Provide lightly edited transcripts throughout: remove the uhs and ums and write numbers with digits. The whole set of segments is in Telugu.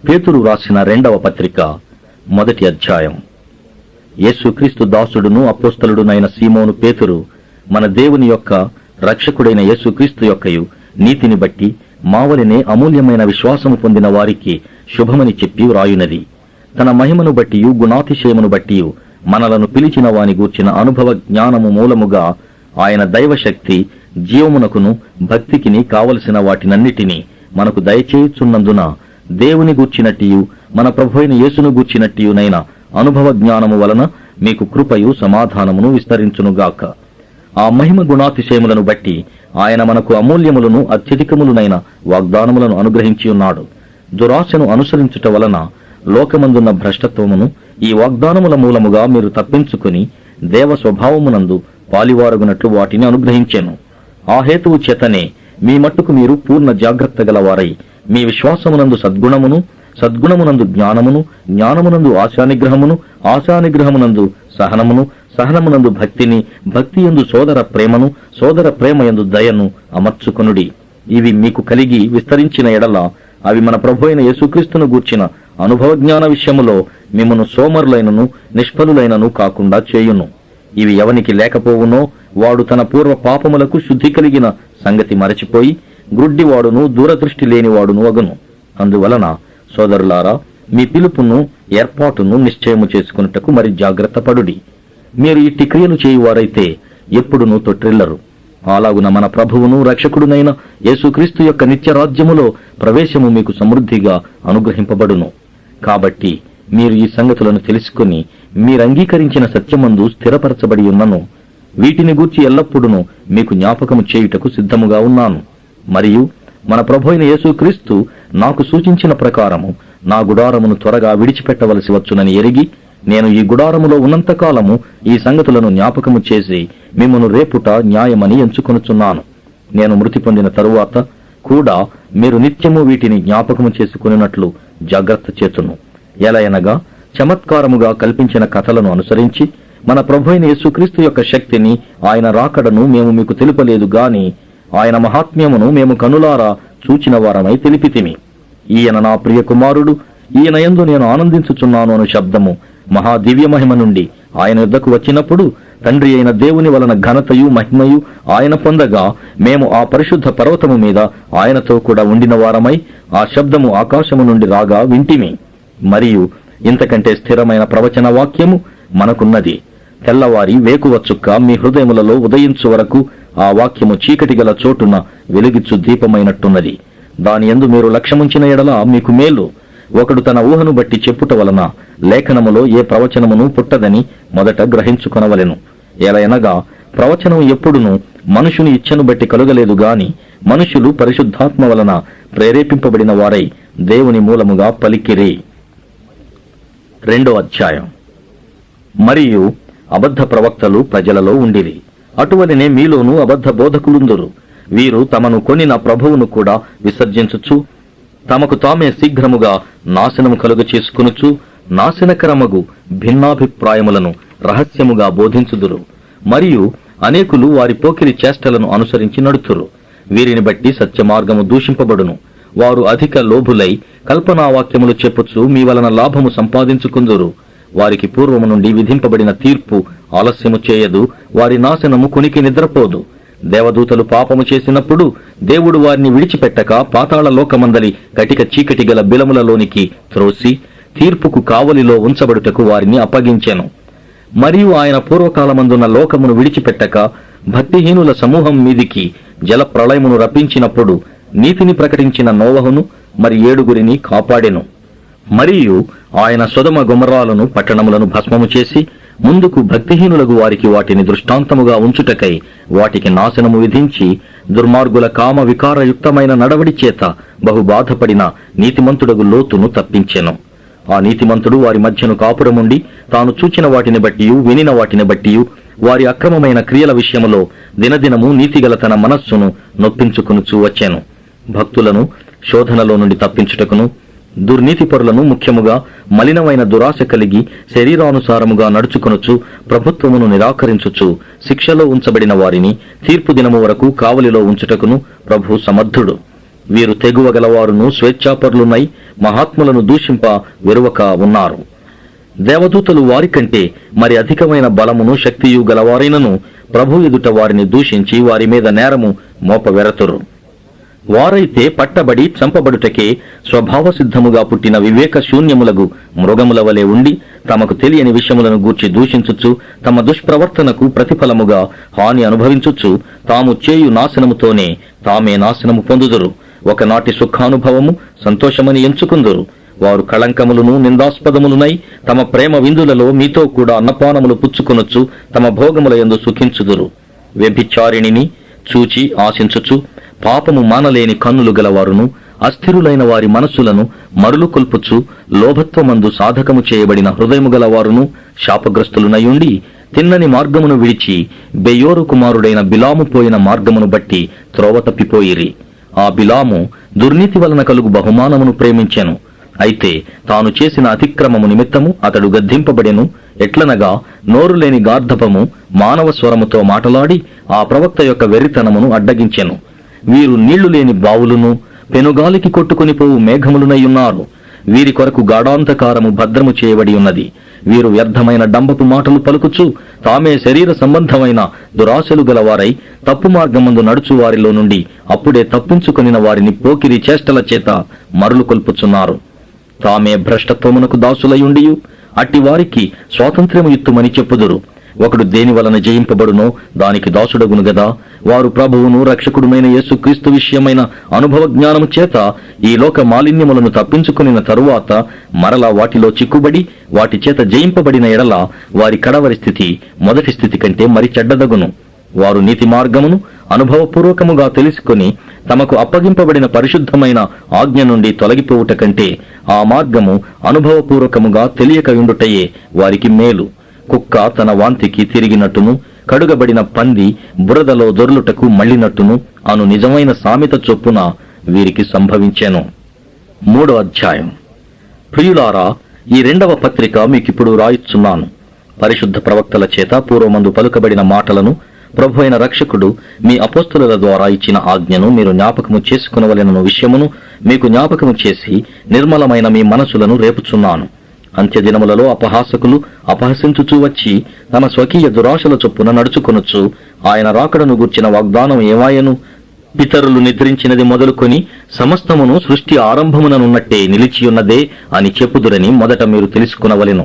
పేతురు రాసిన 2వ పత్రిక 1వ అధ్యాయం. యేసుక్రీస్తు దాసుడును అపోస్తలుడునైన సీమోను పేతురు, మన దేవుని యొక్క రక్షకుడైన యేసుక్రీస్తు యొక్కయు నీతిని బట్టి మావలినే అమూల్యమైన విశ్వాసము పొందిన వారికి శుభమని చెప్పి వ్రాయునది. తన మహిమను బట్టియు గుణాతిశయమును బట్టియు మనలను పిలిచిన వాని గూర్చిన అనుభవ జ్ఞానము మూలముగా ఆయన దైవశక్తి జీవమునకును భక్తికిని కావలసిన వాటినన్నిటినీ మనకు దయచేయుచున్నందున దేవుని గూర్చినట్టియు మన ప్రభువైన యేసును గూర్చినట్టియునైన అనుభవ జ్ఞానము వలన మీకు కృపయు సమాధానమును విస్తరించునుగాక. ఆ మహిమ గుణాతిశయములను బట్టి ఆయన మనకు అమూల్యములను అత్యధికములనైన వాగ్దానములను అనుగ్రహించి ఉన్నాడు. దురాశను అనుసరించుట వలన లోకమందున్న భ్రష్టత్వమును ఈ వాగ్దానముల మూలముగా మీరు తప్పించుకుని దేవ స్వభావమునందు పాలివారగునట్లు వాటిని అనుగ్రహించెను. ఆ హేతువు చేతనే మీ మట్టుకు మీరు పూర్ణ జాగ్రత్త గలవారై మీ విశ్వాసమునందు సద్గుణమును, సద్గుణమునందు జ్ఞానమును, జ్ఞానమునందు ఆశానిగ్రహమును, ఆశానిగ్రహమునందు సహనమును, సహనమునందు భక్తిని, భక్తియందు సోదర ప్రేమను, సోదర ప్రేమయందు దయను అమర్చుకొనుడి. ఇవి మీకు కలిగి విస్తరించిన ఎడల అవి మన ప్రభువైన యేసుక్రీస్తును గూర్చిన అనుభవ జ్ఞాన విషయములో మిమ్మను సోమరులైనను నిష్ఫలులైనను కాకుండా చేయును. ఇవి ఎవనికి లేకపోవునో వాడు తన పూర్వ పాపములకు శుద్ధి కలిగిన సంగతి మరచిపోయి గ్రుడ్డివాడును దూరదృష్టి లేనివాడును అగును. అందువలన సోదరులారా, మీ పిలుపును ఏర్పాటును నిశ్చయము చేసుకున్నటకు మరి జాగ్రత్త పడుడి. మీరు ఇట్టి క్రియలు చేయువారైతే ఎప్పుడునూ తొట్టిల్లరు. అలాగున మన ప్రభువును రక్షకుడునైన యేసుక్రీస్తు యొక్క నిత్యరాజ్యములో ప్రవేశము మీకు సమృద్ధిగా అనుగ్రహింపబడును. కాబట్టి మీరు ఈ సంగతులను తెలుసుకుని మీరంగీకరించిన సత్యమందు స్థిరపరచబడి ఉన్నను. వీటిని గూర్చి ఎల్లప్పుడూ మీకు జ్ఞాపకము చేయుటకు సిద్ధముగా ఉన్నాను. మరియు మన ప్రభువైన యేసుక్రీస్తు నాకు సూచించిన ప్రకారము నా గుడారమును త్వరగా విడిచిపెట్టవలసి వచ్చునని ఎరిగి నేను ఈ గుడారములో ఉన్నంతకాలము ఈ సంగతులను జ్ఞాపకము చేసి మిమ్మను రేపుట న్యాయమని ఎంచుకొనుచున్నాను. నేను మృతి పొందిన తరువాత కూడా మీరు నిత్యము వీటిని జ్ఞాపకము చేసుకున్నట్లు జాగ్రత్త చేతును. ఎలయనగా చమత్కారముగా కల్పించిన కథలను అనుసరించి మన ప్రభువైన యేసుక్రీస్తు యొక్క శక్తిని, ఆయన రాకడను మేము మీకు తెలుపలేదు గాని ఆయన మహాత్మ్యమును మేము కనులారా చూచిన వారమై తెలిపితిమి. ఈయన నా ప్రియ కుమారుడు, ఈయన యందు నేను ఆనందించుచున్నాను అను శబ్దము మహాదివ్య మహిమ నుండి ఆయన యుద్ధకు వచ్చినప్పుడు తండ్రి అయిన దేవుని వలన ఘనతయు మహిమయు ఆయన పొందగా మేము ఆ పరిశుద్ధ పర్వతము మీద ఆయనతో కూడా ఉండిన వారమై ఆ శబ్దము ఆకాశము నుండి రాగా వింటిమి. మరియు ఇంతకంటే స్థిరమైన ప్రవచన వాక్యము మనకున్నది. తెల్లవారి వేకువ చుక్క మీ హృదయములలో ఉదయించు వరకు ఆ వాక్యము చీకటి గల చోటున వెలుగిచ్చు దీపమైనట్టున్నది. దాని యందు మీరు లక్ష్యముంచిన ఎడల మీకు మేలు. ఒకడు తన ఊహను బట్టి చెప్పుట వలన లేఖనములో ఏ ప్రవచనమును పుట్టదని మొదట గ్రహించుకొనవలెను. ఎలయనగా ప్రవచనం ఎప్పుడునూ మనుషుని ఇచ్ఛను బట్టి కలుగలేదు గాని మనుషులు పరిశుద్ధాత్మ వలన ప్రేరేపింపబడిన వారై దేవుని మూలముగా పలికిరి. 2వ అధ్యాయం. మరియు అబద్ధ ప్రవక్తలు ప్రజలలో ఉండిరి. అటువలనే మీలోనూ అబద్ధ బోధకులుందురు. వీరు తమను కొనిన ప్రభువును కూడా విసర్జించుచు తమకు తామే శీఘ్రముగా నాశనము కలుగ చేసుకునుచు నాశనకరమగు భిన్నాభిప్రాయములను రహస్యముగా బోధించుదురు. మరియు అనేకులు వారి పోకిరి చేష్టలను అనుసరించి నడుతురు. వీరిని బట్టి సత్యమార్గము దూషింపబడును. వారు అధిక లోభులై కల్పనావాక్యములు చెప్పుచు మీ వలన లాభము సంపాదించుకుందురు. వారికి పూర్వము నుండి విధింపబడిన తీర్పు ఆలస్యము చేయదు. వారి నాశనము కునికి నిద్రపోదు. దేవదూతలు పాపము చేసినప్పుడు దేవుడు వారిని విడిచిపెట్టక పాతాళ లోకమందలి కటిక చీకటి గల బిలములలోనికి త్రోసి తీర్పుకు కావలిలో ఉంచబడుటకు వారిని అప్పగించెను. మరియు ఆయన పూర్వకాలమందున్న లోకమును విడిచిపెట్టక భక్తిహీనుల సమూహం మీదికి జల ప్రళయమును రప్పించినప్పుడు నీతిని ప్రకటించిన నోవహును మరి 7 కాపాడెను. మరియు ఆయన సొదమ గొమొర్రాలను పట్టణములను భస్మము చేసి ముందుకు భక్తిహీనులకు వారికి వాటిని దృష్టాంతముగా ఉంచుటకై వాటికి నాశనము విధించి దుర్మార్గుల కామ వికారయుక్తమైన నడవడి చేత బహు బాధపడిన నీతిమంతుడగు లోతును తప్పించెను. ఆ నీతిమంతుడు వారి మధ్యను కాపురముండి తాను చూచిన వాటిని బట్టియు వినిన వాటిని బట్టియు వారి అక్రమమైన క్రియల విషయములో దినదినము నీతిగల తన మనస్సును నొప్పించుకొనుచూ వచ్చెను. భక్తులను శోధనలో నుండి తప్పించుటకును దుర్నీతిపరులను ముఖ్యముగా మలినమైన దురాశ కలిగి శరీరానుసారముగా నడుచుకొనుచు ప్రభుత్వమును నిరాకరించుచు శిక్షలో ఉంచబడిన వారిని తీర్పు దినము వరకు కావలిలో ఉంచుటకును ప్రభు సమర్థుడు. వీరు తెగువ గలవారును స్వేచ్ఛాపరులునై మహాత్ములను దూషింప వెరువక ఉన్నారు. దేవదూతలు వారికంటే మరి అధికమైన బలమును శక్తియు గలవారైనను ప్రభు ఎదుట వారిని దూషించి వారి మీద నేరము మోపవెరతురు. వారైతే పట్టబడి చంపబడుటకే స్వభావ సిద్ధముగా పుట్టిన వివేక శూన్యములగు మృగముల వలె ఉండి తమకు తెలియని విషయములను గూర్చి దూషించుచు తమ దుష్ప్రవర్తనకు ప్రతిఫలముగా హాని అనుభవించుచు తాము చేయు నాశనముతోనే తామే నాశనము పొందుదురు. ఒకనాటి సుఖానుభవము సంతోషమని ఎంచుకుందురు. వారు కళంకములను నిందాస్పదములునై తమ ప్రేమ విందులలో మీతో కూడా అన్నపానములు పుచ్చుకొనొచ్చు తమ భోగముల యందు సుఖించుదురు. వ్యభిచారిణిని చూచి ఆశించుచు పాపము మానలేని కన్నులు గలవారును అస్థిరులైన వారి మనస్సులను మరులు కొల్పుచు లోభత్వమందు సాధకము చేయబడిన హృదయము గలవారును శాపగ్రస్తులునయుండి తిన్నని మార్గమును విడిచి బెయోరు కుమారుడైన బిలాము పోయిన మార్గమును బట్టి త్రోవ తప్పిపోయిరి. ఆ బిలాము దుర్నీతి వలన కలుగు బహుమానమును ప్రేమించెను. అయితే తాను చేసిన అతిక్రమము నిమిత్తము అతడు గద్దింపబడెను. ఎట్లనగా నోరులేని గార్ధపము మానవ స్వరముతో మాటలాడి ఆ ప్రవక్త యొక్క వెర్రితనమును అడ్డగించెను. వీరు నీళ్లు లేని బావులును పెనుగాలికి కొట్టుకుని పోవు మేఘములునయ్యున్నారు. వీరి కొరకు గాఢాంధకారము భద్రము చేయబడి ఉన్నది. వీరు వ్యర్థమైన డంబపు మాటలు పలుకుచు తామే శరీర సంబంధమైన దురాశలు గలవారై తప్పు మార్గమందు నడుచు వారిలో నుండి అప్పుడే తప్పించుకొనిన వారిని పోకిరి చేష్టల చేత మరులు కొల్పుచున్నారు. తామే భ్రష్టత్వమునకు దాసులయుండియు అట్టి వారికి స్వాతంత్ర్యము ఇత్తుమని చెప్పుదురు. ఒకడు దేని వలన జయింపబడునో దానికి దాసుడగును గదా. వారు ప్రభువును రక్షకుడుమైన యేసుక్రీస్తు విషయమైన అనుభవ జ్ఞానము చేత ఈ లోక మాలిన్యములను తప్పించుకునిన తరువాత మరలా వాటిలో చిక్కుబడి వాటి చేత జయింపబడిన ఎడల వారి కడవరి స్థితి మొదటి స్థితి కంటే మరి చెడ్డదగును. వారు నీతి మార్గమును అనుభవపూర్వకముగా తెలుసుకుని తమకు అప్పగింపబడిన పరిశుద్ధమైన ఆజ్ఞ నుండి తొలగిపోవుట కంటే ఆ మార్గము అనుభవపూర్వకముగా తెలియకయుండుటయే వారికి మేలు. కుక్క తన వాంతికి తిరిగినట్టును కడుగబడిన పంది బురదలో దొర్లుటకు మళ్లినట్టును అను నిజమైన సామెత చొప్పున వీరికి సంభవించెను. 3వ అధ్యాయం. ప్రియులారా, ఈ 2వ పత్రిక మీకిప్పుడు రాయిస్తున్నాను. పరిశుద్ధ ప్రవక్తల చేత పూర్వమందు పలుకబడిన మాటలను ప్రభు అయిన రక్షకుడు మీ అపోస్తలుల ద్వారా ఇచ్చిన ఆజ్ఞను మీరు జ్ఞాపకము చేసుకునవలెనను విషయమును మీకు జ్ఞాపకము చేసి నిర్మలమైన మీ మనసులను రేపుచున్నాను. అంత్యదినములలో అపహాసకులు అపహసించుచూ వచ్చి తమ స్వకీయ దురాశల చొప్పున నడుచుకొనొచ్చు. ఆయన రాకడను గూర్చిన వాగ్దానం ఏమాయను? పితరులు నిద్రించినది మొదలుకొని సమస్తమును సృష్టి ఆరంభముననున్నట్టే నిలిచియున్నదే అని చెప్పుదురని మొదట మీరు తెలుసుకునవలెను.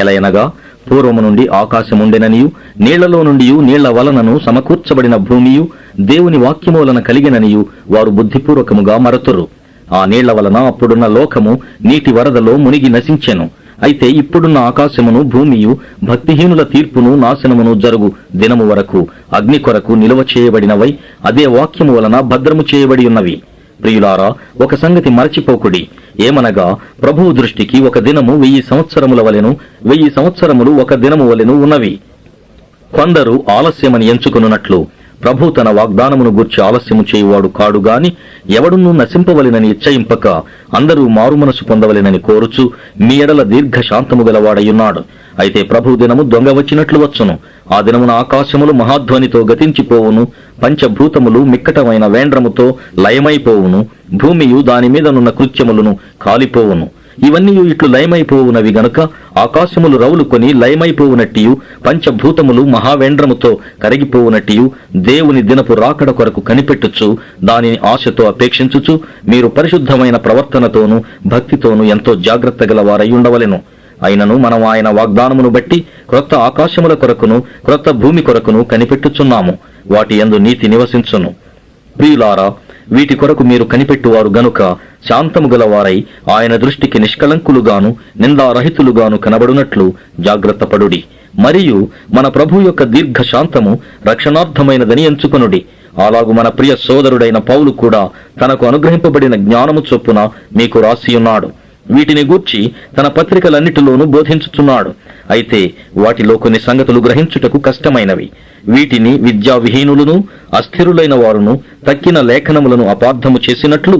ఎలయనగా పూర్వము నుండి ఆకాశముండెననియు నీళ్లలో నుండి నీళ్ల వలనను సమకూర్చబడిన భూమియు దేవుని వాక్యము వలన కలిగిననియు వారు బుద్ధిపూర్వకముగా మరతురు. ఆ నీళ్ల వలన అప్పుడున్న లోకము నీటి వరదలో మునిగి నశించెను. అయితే ఇప్పుడున్న ఆకాశమును భూమియు భక్తిహీనుల తీర్పును నాశనమును జరుగు దినము వరకు అగ్ని కొరకు నిలువ చేయబడినవై అదే వాక్యము వలన భద్రము చేయబడి ఉన్నవి. ప్రియులారా, ఒక సంగతి మరచిపోకుడి. ఏమనగా ప్రభువు దృష్టికి ఒక దినము 1000 సంవత్సరముల వలెను 1000 సంవత్సరములు ఒక దినము వలెను ఉన్నవి. కొందరు ఆలస్యమని ఎంచుకున్నట్లు ప్రభు తన వాగ్దానమును గూర్చి ఆలస్యము చేయువాడు కాడు గాని ఎవడునూ నశింపవలెనని ఇచ్చయింపక అందరూ మారుమనసు పొందవలెనని కోరుచు మీ ఎడల దీర్ఘ శాంతము గలవాడయున్నాడు. అయితే ప్రభు దినము దొంగ వచ్చినట్లు వచ్చును. ఆ దినమున ఆకాశములు మహాధ్వనితో గతించిపోవును, పంచభూతములు మిక్కటమైన వేండ్రముతో లయమైపోవును, భూమియు దానిమీదనున్న కృత్యములను కాలిపోవును. ఇవన్నీ ఇట్లు లయమైపోవునవి గనుక ఆకాశములు రవులుకొని లయమైపోవునట్టియు పంచభూతములు మహావేండ్రముతో కరిగిపోవునట్టియు దేవుని దినపు రాకడ కొరకు కనిపెట్టుచు దానిని ఆశతో అపేక్షించుచు మీరు పరిశుద్ధమైన ప్రవర్తనతోనూ భక్తితోనూ ఎంతో జాగ్రత్త గలవారై ఉండవలెను. అయినను మనం ఆయన వాగ్దానమును బట్టి క్రొత్త ఆకాశముల కొరకును క్రొత్త భూమి కొరకును కనిపెట్టుచున్నాము. వాటి యందు నీతి నివసించును. ప్రియులారా, వీటి కొరకు మీరు కనిపెట్టువారు గనుక శాంతము గలవారై ఆయన దృష్టికి నిష్కలంకులుగాను నిందారహితులుగాను కనబడునట్లు జాగ్రత్తపడుడి. మరియు మన ప్రభు యొక్క దీర్ఘ శాంతము రక్షణార్థమైనదని ఎంచుకొనుడి. అలాగు మన ప్రియ సోదరుడైన పౌలు కూడా తనకు అనుగ్రహింపబడిన జ్ఞానము చొప్పున మీకు రాసియున్నాడు. వీటిని గూర్చి తన పత్రికలన్నిటిలోనూ బోధించుచున్నాడు. అయితే వాటిలో కొన్ని సంగతులు గ్రహించుటకు కష్టమైనవి. వీటిని విద్యావిహీనులను అస్థిరులైన వారును తక్కిన లేఖనములను అపార్థము చేసినట్లు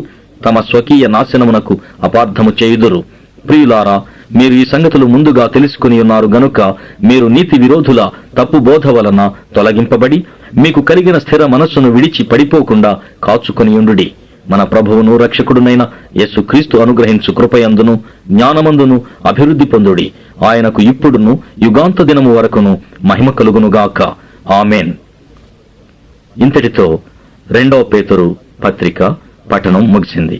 తమ స్వకీయ నాశనమునకు అపార్థము చేయుదురు. ప్రియులారా, మీరు ఈ సంగతులు ముందుగా తెలుసుకుని ఉన్నారు గనుక మీరు నీతి విరోధుల తప్పు బోధ వలన తొలగింపబడి మీకు కలిగిన స్థిర మనస్సును విడిచి పడిపోకుండా కాచుకొనియుండుడి. మన ప్రభువును రక్షకుడునైన యేసుక్రీస్తు అనుగ్రహించు కృపయందును జ్ఞానమందును అభివృద్ధి పొందుడి. ఆయనకు ఇప్పుడును యుగాంత దినము వరకును మహిమ కలుగునుగాక. ఆమేన్. ఇంతటితో 2వ పేతురు పత్రిక పఠనం ముగిసింది.